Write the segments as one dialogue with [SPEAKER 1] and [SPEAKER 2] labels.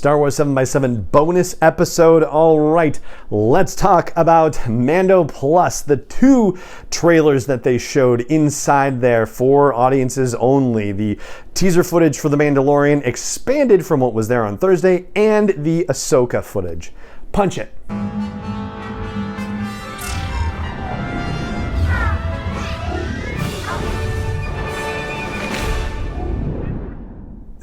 [SPEAKER 1] Star Wars 7x7 bonus episode. All right, let's talk about Mando Plus, the 2 trailers that they showed inside there for audiences only. The teaser footage for The Mandalorian expanded from what was there on Thursday, and the Ahsoka footage. Punch it.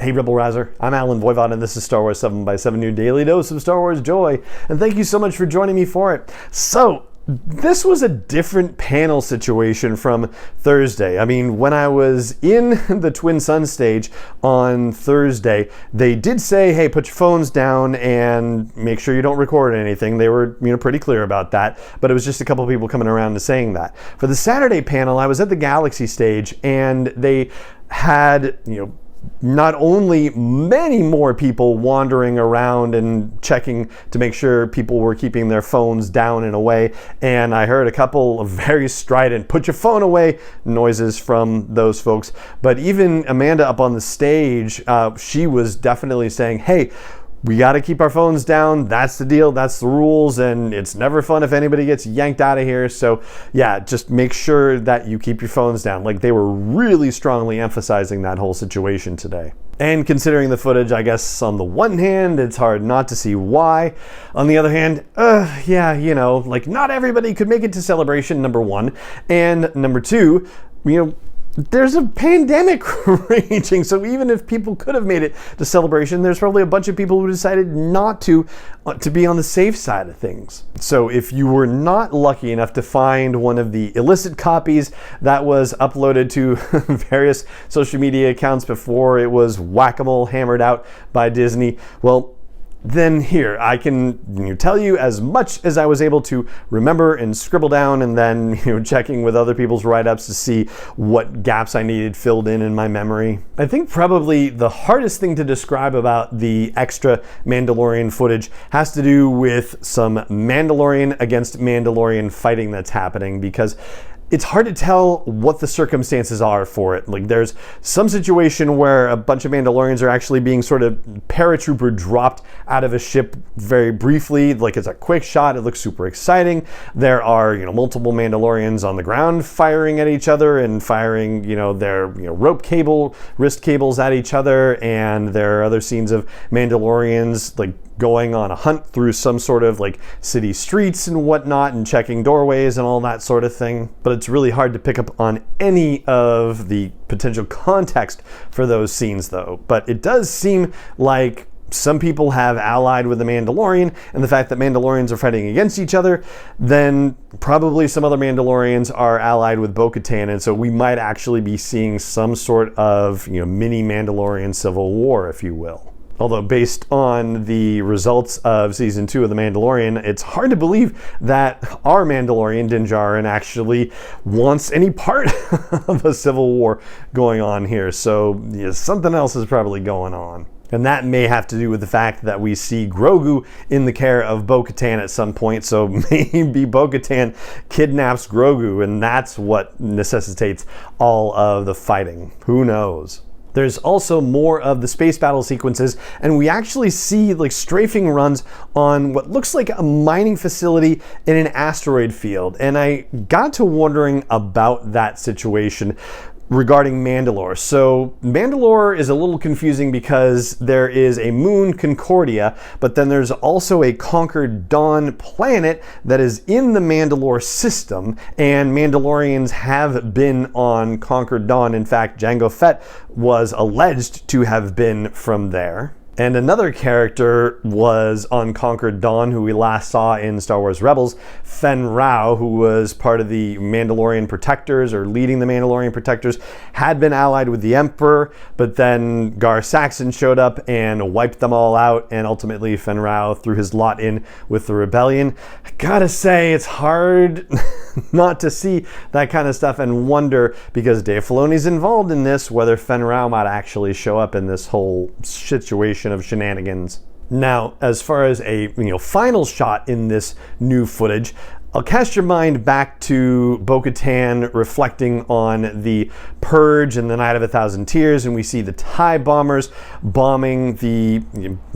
[SPEAKER 1] Hey Rebel Rouser, I'm Alan Voivod and this is Star Wars 7x7, your daily dose of Star Wars joy, and thank you so much for joining me for it. So, this was a different panel situation from Thursday. I mean, when I was in the Twin Sun stage on Thursday, they did say, hey, put your phones down and make sure you don't record anything. They were, pretty clear about that, but it was just a couple of people coming around and saying that. For the Saturday panel, I was at the Galaxy stage and they had, not only many more people wandering around and checking to make sure people were keeping their phones down and away, and I heard a couple of very strident put your phone away noises from those folks, but even Amanda up on the stage, she was definitely saying, hey, we got to keep our phones down. That's the deal. That's the rules. And it's never fun if anybody gets yanked out of here. So yeah, just make sure that you keep your phones down. Like, they were really strongly emphasizing that whole situation today. And considering the footage, I guess on the one hand, it's hard not to see why. On the other hand, not everybody could make it to Celebration, number one. And number two, there's a pandemic raging, so even if people could have made it to Celebration, there's probably a bunch of people who decided not to be on the safe side of things. So if you were not lucky enough to find one of the illicit copies that was uploaded to various social media accounts before it was whack-a-mole hammered out by Disney, well, then here, I can tell you as much as I was able to remember and scribble down, and then checking with other people's write-ups to see what gaps I needed filled in my memory. I think probably the hardest thing to describe about the extra Mandalorian footage has to do with some Mandalorian against Mandalorian fighting that's happening, because it's hard to tell what the circumstances are for it. Like, there's some situation where a bunch of Mandalorians are actually being sort of paratrooper dropped out of a ship very briefly. Like, it's a quick shot. It looks super exciting. There are, multiple Mandalorians on the ground firing at each other and firing, their, rope cable, wrist cables at each other. And there are other scenes of Mandalorians, like, going on a hunt through some sort of city streets and whatnot and checking doorways and all that sort of thing. But it's really hard to pick up on any of the potential context for those scenes though. But it does seem like some people have allied with the Mandalorian, and the fact that Mandalorians are fighting against each other, then probably some other Mandalorians are allied with Bo-Katan, and so we might actually be seeing some sort of mini Mandalorian civil war, if you will. Although based on the results of Season 2 of The Mandalorian, it's hard to believe that our Mandalorian, Din Djarin, actually wants any part of a civil war going on here. So something else is probably going on. And that may have to do with the fact that we see Grogu in the care of Bo-Katan at some point. So maybe Bo-Katan kidnaps Grogu, and that's what necessitates all of the fighting. Who knows? There's also more of the space battle sequences, and we actually see strafing runs on what looks like a mining facility in an asteroid field. And I got to wondering about that situation regarding Mandalore. So Mandalore is a little confusing because there is a moon, Concordia, but then there's also a Conquered Dawn planet that is in the Mandalore system, and Mandalorians have been on Conquered Dawn. In fact, Jango Fett was alleged to have been from there. And another character was on Conquered Dawn, who we last saw in Star Wars Rebels, Fen Rao, who was part of the Mandalorian Protectors, or leading the Mandalorian Protectors, had been allied with the Emperor, but then Gar Saxon showed up and wiped them all out, and ultimately Fen Rao threw his lot in with the rebellion. I gotta say, it's hard not to see that kind of stuff and wonder, because Dave Filoni's involved in this, whether Fen Rao might actually show up in this whole situation of shenanigans. Now, as far as a final shot in this new footage, I'll cast your mind back to Bo-Katan reflecting on the Purge and the Night of 1,000 Tears, and we see the TIE bombers bombing the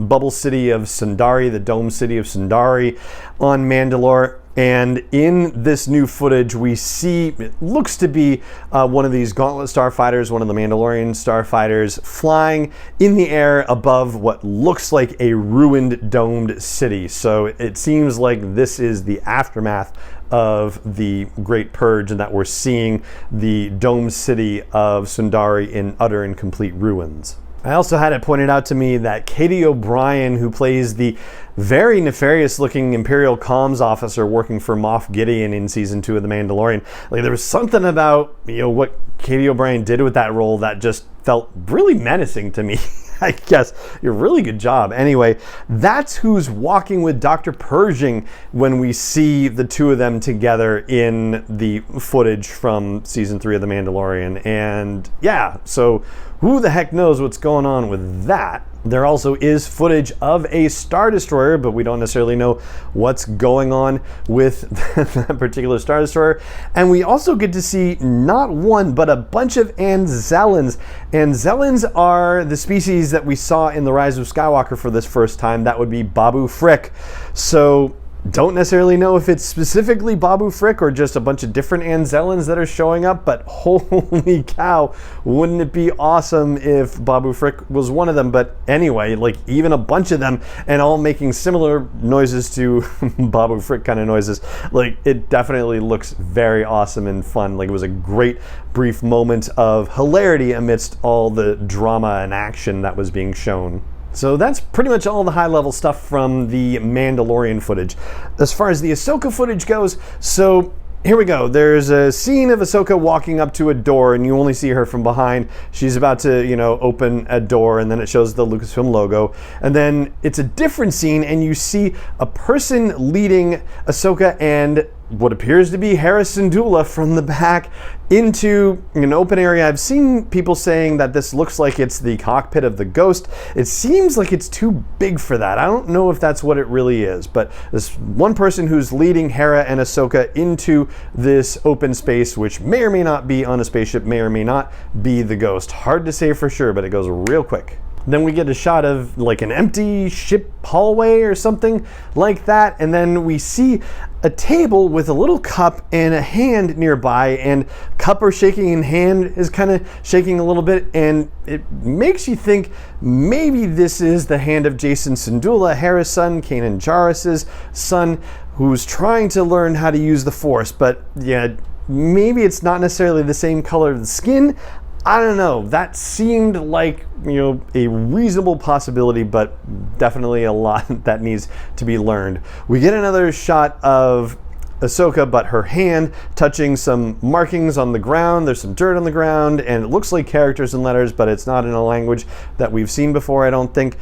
[SPEAKER 1] bubble city of Sundari, the dome city of Sundari on Mandalore. And in this new footage, we see, it looks to be one of these Gauntlet starfighters, one of the Mandalorian starfighters, flying in the air above what looks like a ruined domed city. So it seems like this is the aftermath of the Great Purge, and that we're seeing the domed city of Sundari in utter and complete ruins. I also had it pointed out to me that Katie O'Brien, who plays the very nefarious looking Imperial comms officer working for Moff Gideon in season 2 of The Mandalorian, like there was something about, what Katie O'Brien did with that role that just felt really menacing to me. I guess. A really good job. Anyway, that's who's walking with Dr. Pershing when we see the two of them together in the footage from season 3 of The Mandalorian. And yeah, so who the heck knows what's going on with that? There also is footage of a Star Destroyer, but we don't necessarily know what's going on with that particular Star Destroyer. And we also get to see not one, but a bunch of Anzellans. Anzellans are the species that we saw in The Rise of Skywalker for this first time. That would be Babu Frick. So don't necessarily know if it's specifically Babu Frick or just a bunch of different Anzellans that are showing up, but holy cow, wouldn't it be awesome if Babu Frick was one of them? But anyway, like even a bunch of them and all making similar noises to Babu Frick kind of noises, like it definitely looks very awesome and fun. Like it was a great brief moment of hilarity amidst all the drama and action that was being shown. So that's pretty much all the high-level stuff from the Mandalorian footage. As far as the Ahsoka footage goes, so here we go. There's a scene of Ahsoka walking up to a door, and you only see her from behind. She's about to, open a door, and then it shows the Lucasfilm logo. And then it's a different scene, and you see a person leading Ahsoka and what appears to be Hera Syndulla from the back into an open area. I've seen people saying that this looks like it's the cockpit of the Ghost. It seems like it's too big for that. I don't know if that's what it really is, but this one person who's leading Hera and Ahsoka into this open space, which may or may not be on a spaceship, may or may not be the Ghost. Hard to say for sure, but it goes real quick. Then we get a shot of like an empty ship hallway or something like that. And then we see a table with a little cup and a hand nearby, and cup are shaking and hand is kind of shaking a little bit. And it makes you think maybe this is the hand of Jason Syndulla, Hera's son, Kanan Jarrus's son, who's trying to learn how to use the Force. But yeah, maybe it's not necessarily the same color of the skin. I don't know. That seemed like, a reasonable possibility, but definitely a lot that needs to be learned. We get another shot of Ahsoka, but her hand touching some markings on the ground. There's some dirt on the ground, and it looks like characters and letters, but it's not in a language that we've seen before, I don't think.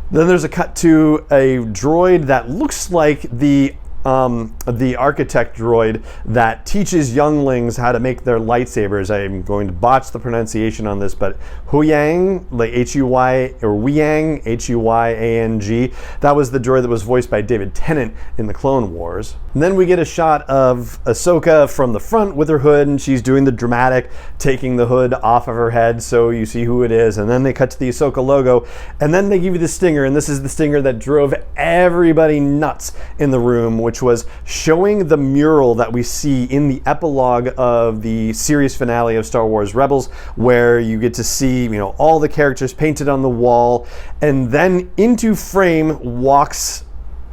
[SPEAKER 1] Then there's a cut to a droid that looks like the architect droid that teaches younglings how to make their lightsabers. I'm going to botch the pronunciation on this, but Huyang, like H-U-Y, or Huyang, H-U-Y-A-N-G. That was the droid that was voiced by David Tennant in the Clone Wars. And then we get a shot of Ahsoka from the front with her hood, and she's doing the dramatic taking the hood off of her head, so you see who it is. And then they cut to the Ahsoka logo, and then they give you the stinger, and this is the stinger that drove everybody nuts in the room, which was showing the mural that we see in the epilogue of the series finale of Star Wars Rebels, where you get to see, all the characters painted on the wall, and then into frame walks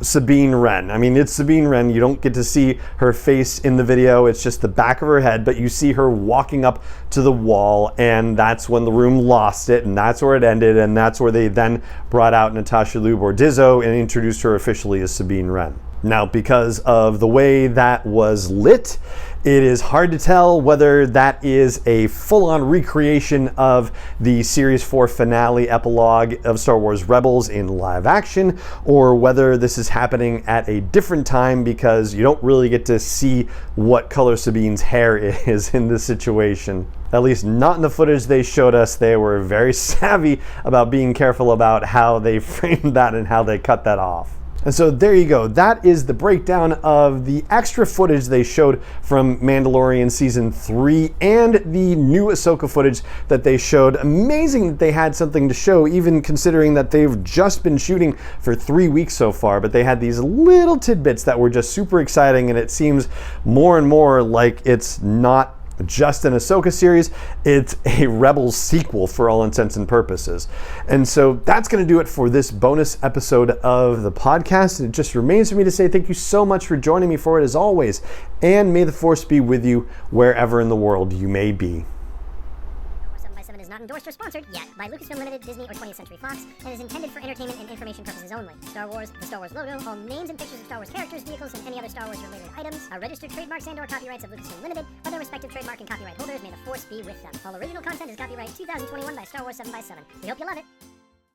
[SPEAKER 1] Sabine Wren. I mean, it's Sabine Wren. You don't get to see her face in the video. It's just the back of her head, but you see her walking up to the wall, and that's when the room lost it, and that's where it ended, and that's where they then brought out Natasha Liu Bordizzo and introduced her officially as Sabine Wren. Now, because of the way that was lit, it is hard to tell whether that is a full-on recreation of the Series 4 finale epilogue of Star Wars Rebels in live action, or whether this is happening at a different time, because you don't really get to see what color Sabine's hair is in this situation. At least not in the footage they showed us. They were very savvy about being careful about how they framed that and how they cut that off. And so there you go. That is the breakdown of the extra footage they showed from Mandalorian Season 3 and the new Ahsoka footage that they showed. Amazing that they had something to show, even considering that they've just been shooting for 3 weeks so far. But they had these little tidbits that were just super exciting, and it seems more and more like it's not just an Ahsoka series, it's a Rebels sequel for all intents and purposes. And so that's going to do it for this bonus episode of the podcast. It just remains for me to say thank you so much for joining me for it as always, and may the Force be with you wherever in the world you may be.
[SPEAKER 2] Is not endorsed or sponsored yet by Lucasfilm Limited, Disney, or 20th Century Fox, and is intended for entertainment and information purposes only. Star Wars, the Star Wars logo, all names and pictures of Star Wars characters, vehicles, and any other Star Wars related items are registered trademarks and/or copyrights of Lucasfilm Limited, or their respective trademark and copyright holders. May the Force be with them. All original content is copyright 2021 by Star Wars 7x7. We hope you love it.